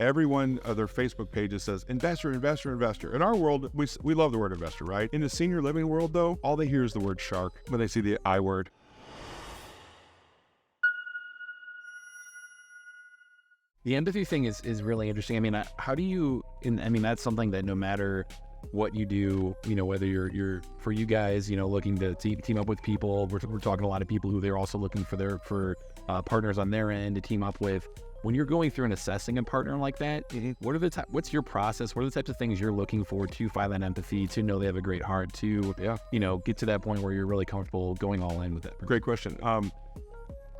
Every one of their Facebook pages says investor, investor, investor. In our world, we love the word investor, right? In the senior living world, though, all they hear is the word shark when they see the I word. The empathy thing is really interesting. I mean, how do you? That's something that no matter what you do, whether you're for you guys, looking to team up with people. We're talking to a lot of people who they're also looking for partners on their end to team up with. When you're going through and assessing a partner like that, what's your process? What are the types of things you're looking for to find that empathy, to know they have a great heart, to get to that point where you're really comfortable going all in with that? Great question.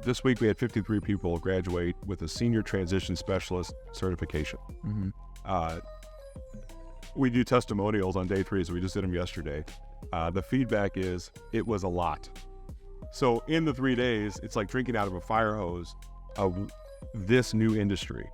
This week we had 53 people graduate with a senior transition specialist certification. Mm-hmm. We do testimonials on day 3, so we just did them yesterday. The feedback is it was a lot. So in the 3 days, it's like drinking out of a fire hose of this new industry.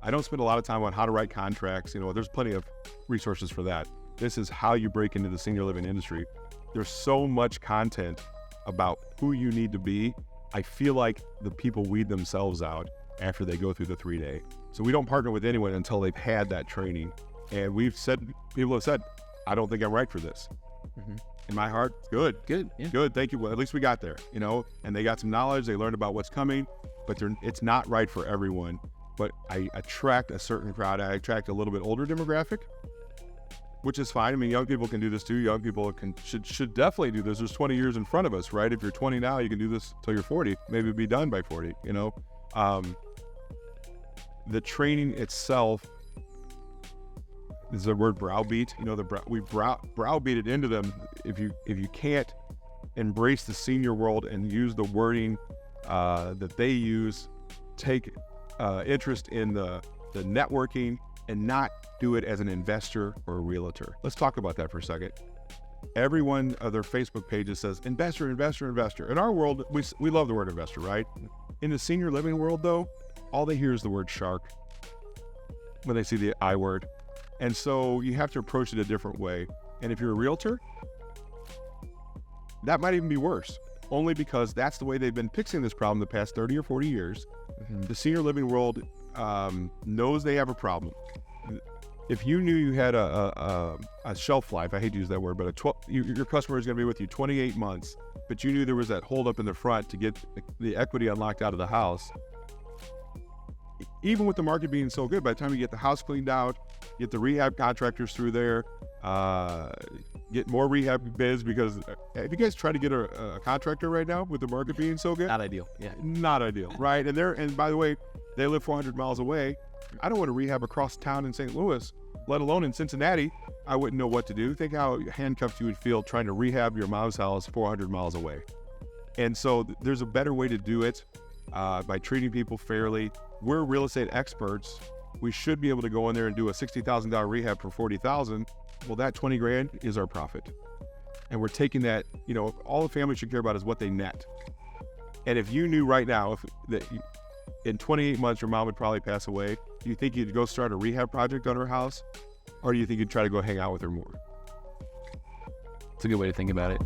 I don't spend a lot of time on how to write contracts. There's plenty of resources for that. This is how you break into the senior living industry. There's so much content about who you need to be. I feel like the people weed themselves out after they go through the 3-day. So we don't partner with anyone until they've had that training. And people have said, I don't think I'm right for this. Mm-hmm. In my heart, good. Yeah. Good, thank you. Well, at least we got there, and they got some knowledge, they learned about what's coming, but it's not right for everyone. But I attract a certain crowd. I attract a little bit older demographic, which is fine. I mean, young people can do this too. Young people should definitely do this. There's 20 years in front of us, right? If you're 20 now, you can do this till you're 40, maybe be done by 40, The training itself is the word browbeat. We browbeat it into them. If you can't embrace the senior world and use the wording that they use, take interest in the networking, and not do it as an investor or a realtor. Let's talk about that for a second. Every one of their Facebook pages says investor, investor, investor. In our world, we love the word investor, right? In the senior living world, though, all they hear is the word shark when they see the I word. And so you have to approach it a different way. And if you're a realtor, that might even be worse, only because that's the way they've been fixing this problem the past 30 or 40 years. Mm-hmm. The senior living world knows they have a problem. If you knew you had a shelf life, I hate to use that word, but your customer is going to be with you 28 months, but you knew there was that hold up in the front to get the equity unlocked out of the house. Even with the market being so good, by the time you get the house cleaned out, get the rehab contractors through there, get more rehab bids, because have you guys tried to get a contractor right now with the market being so good? Not ideal. Yeah. Not ideal, right? And by the way, they live 400 miles away. I don't want to rehab across town in St. Louis, let alone in Cincinnati. I wouldn't know what to do. Think how handcuffed you would feel trying to rehab your mom's house 400 miles away. And so there's a better way to do it by treating people fairly. We're real estate experts. We should be able to go in there and do a $60,000 rehab for $40,000. Well, that 20 grand is our profit. And we're taking that, all the family should care about is what they net. And if you knew right now that in 28 months your mom would probably pass away, do you think you'd go start a rehab project on her house? Or do you think you'd try to go hang out with her more? It's a good way to think about it.